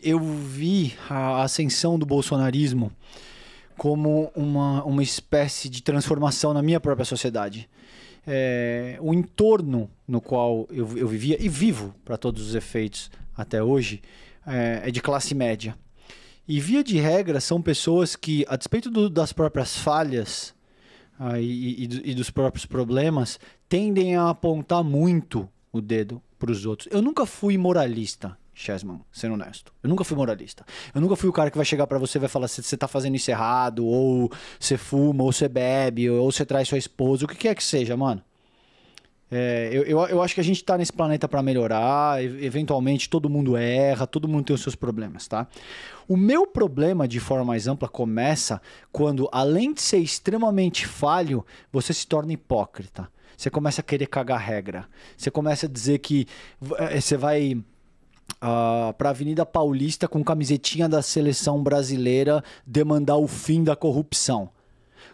eu vi a ascensão do bolsonarismo como uma espécie de transformação na minha própria sociedade. O entorno no qual eu vivia e vivo, para todos os efeitos até hoje, é de classe média. E, via de regra, são pessoas que, a despeito das próprias falhas e dos próprios problemas, tendem a apontar muito o dedo para os outros. Eu nunca fui moralista, Chessman, sendo honesto. Eu nunca fui moralista. Eu nunca fui o cara que vai chegar pra você e vai falar se você tá fazendo isso errado, ou você fuma, ou você bebe, ou você traz sua esposa, o que quer que seja, mano. Eu acho que a gente tá nesse planeta pra melhorar, eventualmente todo mundo erra, todo mundo tem os seus problemas, tá? O meu problema, de forma mais ampla, começa quando, além de ser extremamente falho, você se torna hipócrita. Você começa a querer cagar regra. Você começa a dizer que você vai para a Avenida Paulista com camisetinha da seleção brasileira demandar o fim da corrupção.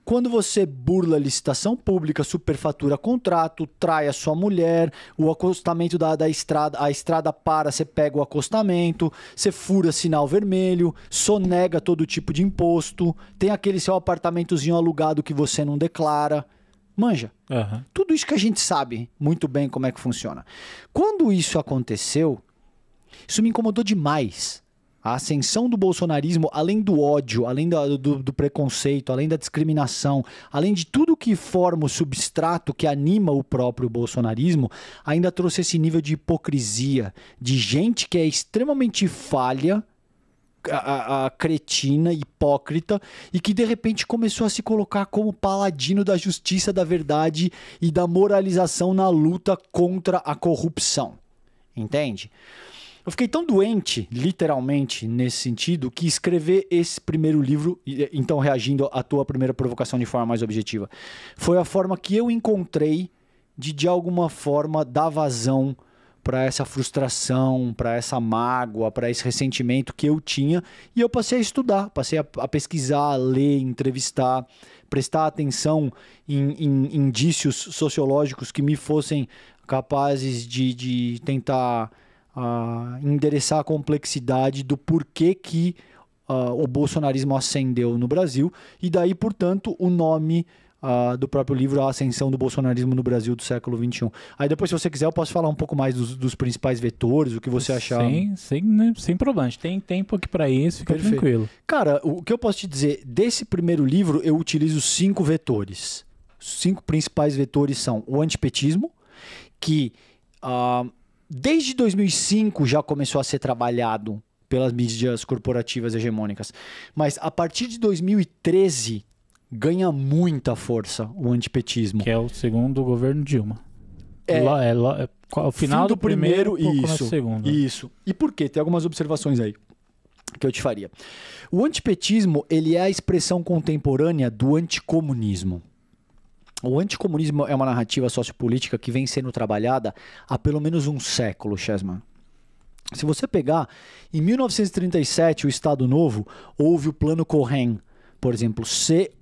Quando você burla a licitação pública, superfatura contrato, trai a sua mulher, o acostamento da estrada, a estrada para, você pega o acostamento, você fura sinal vermelho, sonega todo tipo de imposto, tem aquele seu apartamentozinho alugado que você não declara. Manja. Uhum. Tudo isso que a gente sabe muito bem como é que funciona. Quando isso aconteceu, isso me incomodou demais. A ascensão do bolsonarismo, além do ódio, além do preconceito, além da discriminação, além de tudo que forma o substrato que anima o próprio bolsonarismo, ainda trouxe esse nível de hipocrisia, de gente que é extremamente falha, a cretina, hipócrita, e que de repente começou a se colocar como paladino da justiça, da verdade e da moralização na luta contra a corrupção. Entende? Eu fiquei tão doente, literalmente, nesse sentido, que escrever esse primeiro livro, então reagindo à tua primeira provocação de forma mais objetiva, foi a forma que eu encontrei de alguma forma, dar vazão para essa frustração, para essa mágoa, para esse ressentimento que eu tinha, e eu passei a estudar, passei a pesquisar, a ler, entrevistar, prestar atenção em indícios sociológicos que me fossem capazes de tentar endereçar a complexidade do porquê que o bolsonarismo ascendeu no Brasil, e daí, portanto, o nome do próprio livro, A Ascensão do Bolsonarismo no Brasil do século XXI. Aí depois, se você quiser, eu posso falar um pouco mais dos principais vetores, o que você achar. Sem problema, a gente tem tempo aqui para isso, fica Perfeito. Tranquilo. Cara, o que eu posso te dizer, desse primeiro livro, eu utilizo 5 vetores. Os 5 principais vetores são o antipetismo, que desde 2005 já começou a ser trabalhado pelas mídias corporativas hegemônicas, mas a partir de 2013 ganha muita força o antipetismo. Que é o segundo governo Dilma. O final do primeiro e isso, do segundo. Isso. E por quê? Tem algumas observações aí que eu te faria. O antipetismo, ele é a expressão contemporânea do anticomunismo. O anticomunismo é uma narrativa sociopolítica que vem sendo trabalhada há pelo menos um século, Chessman. Se você pegar, em 1937, o Estado Novo, houve o Plano Cohen, por exemplo, C-O-H-E-N.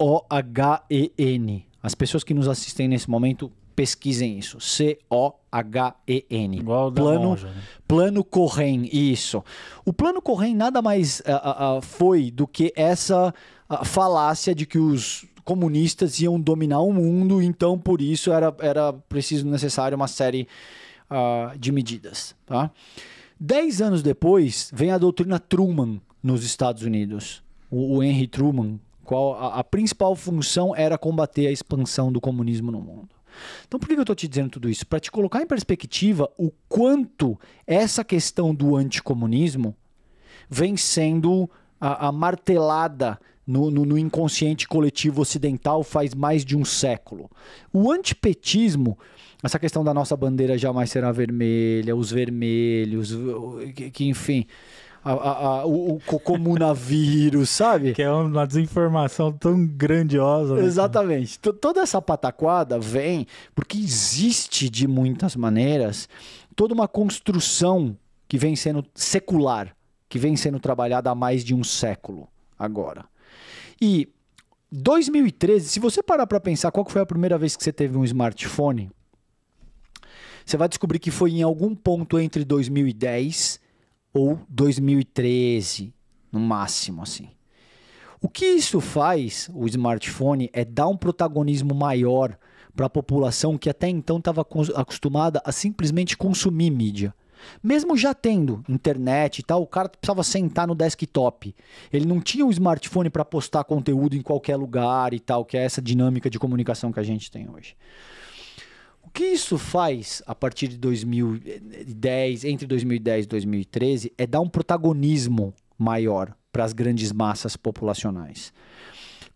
As pessoas que nos assistem nesse momento, pesquisem isso. C-O-H-E-N. Igual da loja, né? Plano Cohen, isso. O Plano Cohen nada mais foi do que essa falácia de que os comunistas iam dominar o mundo, então por isso era preciso, necessário uma série de medidas. Tá? 10 anos depois, vem a doutrina Truman nos Estados Unidos. O Henry Truman, qual a principal função era combater a expansão do comunismo no mundo. Então por que eu estou te dizendo tudo isso? Para te colocar em perspectiva o quanto essa questão do anticomunismo vem sendo martelada no inconsciente coletivo ocidental faz mais de um século. O antipetismo, essa questão da nossa bandeira jamais será vermelha, os vermelhos, que enfim, o comunavírus, sabe? Que é uma desinformação tão grandiosa. Né? Exatamente. Toda essa pataquada vem porque existe, de muitas maneiras, toda uma construção que vem sendo secular, que vem sendo trabalhada há mais de um século agora. E 2013, se você parar para pensar qual foi a primeira vez que você teve um smartphone, você vai descobrir que foi em algum ponto entre 2010 ou 2013, no máximo, assim. O que isso faz, o smartphone, é dar um protagonismo maior para a população que até então estava acostumada a simplesmente consumir mídia. Mesmo já tendo internet e tal, o cara precisava sentar no desktop. Ele não tinha um smartphone para postar conteúdo em qualquer lugar e tal, que é essa dinâmica de comunicação que a gente tem hoje. O que isso faz a partir de 2010, entre 2010 e 2013, é dar um protagonismo maior para as grandes massas populacionais.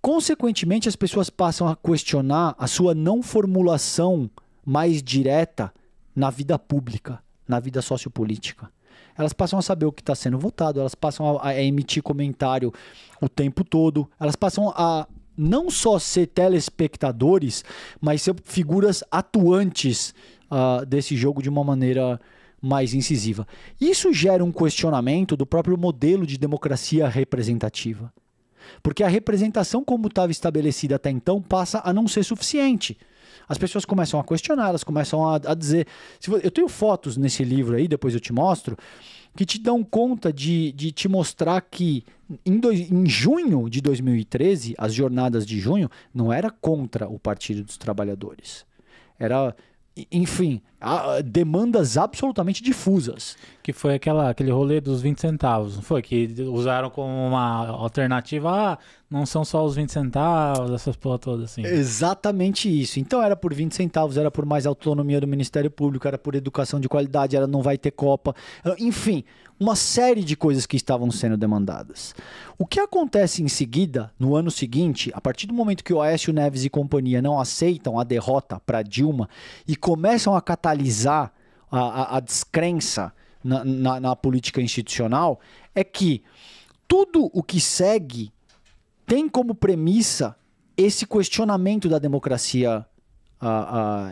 Consequentemente, as pessoas passam a questionar a sua não formulação mais direta na vida pública, na vida sociopolítica. Elas passam a saber o que está sendo votado, elas passam a emitir comentário o tempo todo, elas passam a não só ser telespectadores, mas ser figuras atuantes desse jogo de uma maneira mais incisiva. Isso gera um questionamento do próprio modelo de democracia representativa. Porque a representação como estava estabelecida até então passa a não ser suficiente. As pessoas começam a questionar, elas começam a dizer... Eu tenho fotos nesse livro aí, depois eu te mostro, que te dão conta de te mostrar que em junho de 2013, as jornadas de junho, não era contra o Partido dos Trabalhadores. Era... Enfim, demandas absolutamente difusas. Que foi aquele rolê dos 20 centavos, não foi? Que usaram como uma alternativa, não são só os 20 centavos, essas porra todas assim. Exatamente isso. Então era por 20 centavos, era por mais autonomia do Ministério Público, era por educação de qualidade, era não vai ter Copa. Enfim, uma série de coisas que estavam sendo demandadas. O que acontece em seguida, no ano seguinte, a partir do momento que o Aécio Neves e companhia não aceitam a derrota para Dilma e começam a catalisar a descrença na política institucional, é que tudo o que segue tem como premissa esse questionamento da democracia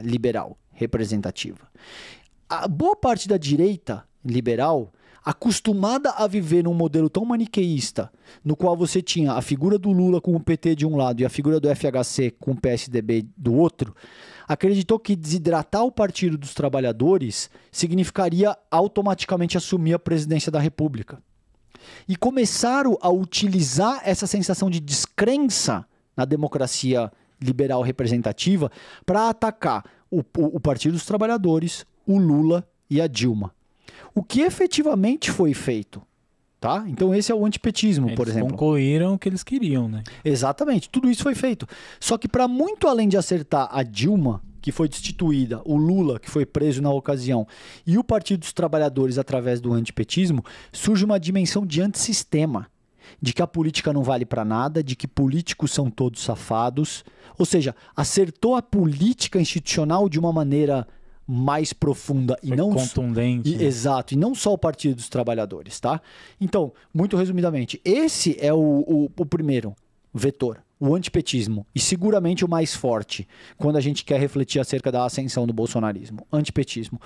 liberal, representativa. A boa parte da direita liberal, acostumada a viver num modelo tão maniqueísta, no qual você tinha a figura do Lula com o PT de um lado e a figura do FHC com o PSDB do outro, acreditou que desidratar o Partido dos Trabalhadores significaria automaticamente assumir a presidência da República. E começaram a utilizar essa sensação de descrença na democracia liberal representativa para atacar o Partido dos Trabalhadores, o Lula e a Dilma. O que efetivamente foi feito? Tá? Então esse é o antipetismo, por exemplo. Eles concluíram o que eles queriam, né? Exatamente, tudo isso foi feito. Só que para muito além de acertar a Dilma, que foi destituída, o Lula, que foi preso na ocasião, e o Partido dos Trabalhadores através do antipetismo, surge uma dimensão de antissistema, de que a política não vale para nada, de que políticos são todos safados. Ou seja, acertou a política institucional de uma maneira mais profunda e não contundente. Exato, e não só o Partido dos Trabalhadores, tá? Então, muito resumidamente, esse é o primeiro vetor, o antipetismo, e seguramente o mais forte quando a gente quer refletir acerca da ascensão do bolsonarismo, antipetismo.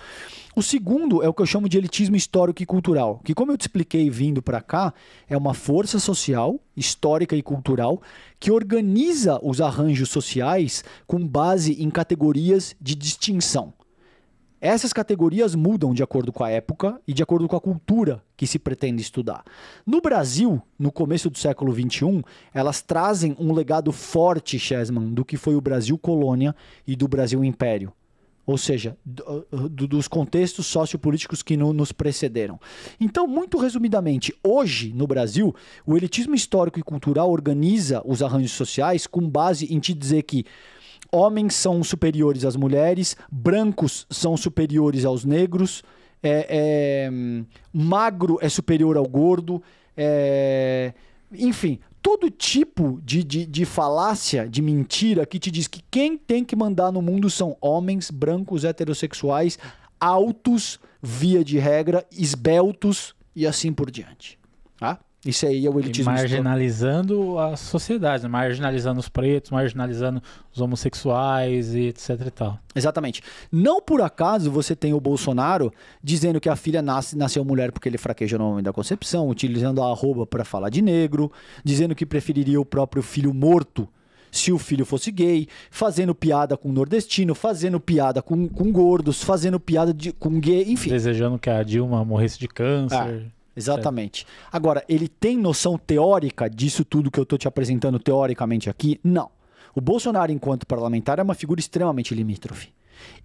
O segundo é o que eu chamo de elitismo histórico e cultural, que, como eu te expliquei vindo para cá, é uma força social, histórica e cultural que organiza os arranjos sociais com base em categorias de distinção. Essas categorias mudam de acordo com a época e de acordo com a cultura que se pretende estudar. No Brasil, no começo do século XXI, elas trazem um legado forte, Chessman, do que foi o Brasil colônia e do Brasil império. Ou seja, dos contextos sociopolíticos que nos precederam. Então, muito resumidamente, hoje, no Brasil, o elitismo histórico e cultural organiza os arranjos sociais com base em te dizer que homens são superiores às mulheres, brancos são superiores aos negros, magro é superior ao gordo, enfim, todo tipo de falácia, de mentira que te diz que quem tem que mandar no mundo são homens brancos heterossexuais, altos, via de regra, esbeltos e assim por diante. Tá? Isso aí é o elitismo. E marginalizando a sociedade, marginalizando os pretos, marginalizando os homossexuais e etc e tal. Exatamente. Não por acaso você tem o Bolsonaro dizendo que a filha nasceu mulher porque ele fraqueja no momento da concepção, utilizando a arroba para falar de negro, dizendo que preferiria o próprio filho morto se o filho fosse gay, fazendo piada com nordestino, fazendo piada com gordos, fazendo piada com gay, enfim. Desejando que a Dilma morresse de câncer. Exatamente. Agora, ele tem noção teórica disso tudo que eu estou te apresentando teoricamente aqui? Não. O Bolsonaro, enquanto parlamentar, é uma figura extremamente limítrofe.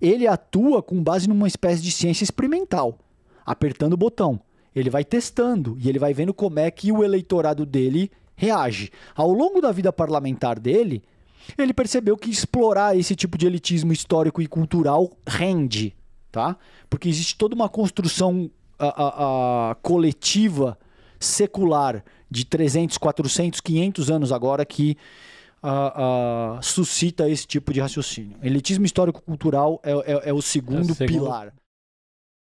Ele atua com base numa espécie de ciência experimental, apertando o botão. Ele vai testando e ele vai vendo como é que o eleitorado dele reage. Ao longo da vida parlamentar dele, ele percebeu que explorar esse tipo de elitismo histórico e cultural rende, tá? Porque existe toda uma construção coletiva, secular, de 300, 400, 500 anos agora que suscita esse tipo de raciocínio. Elitismo histórico-cultural é o segundo pilar.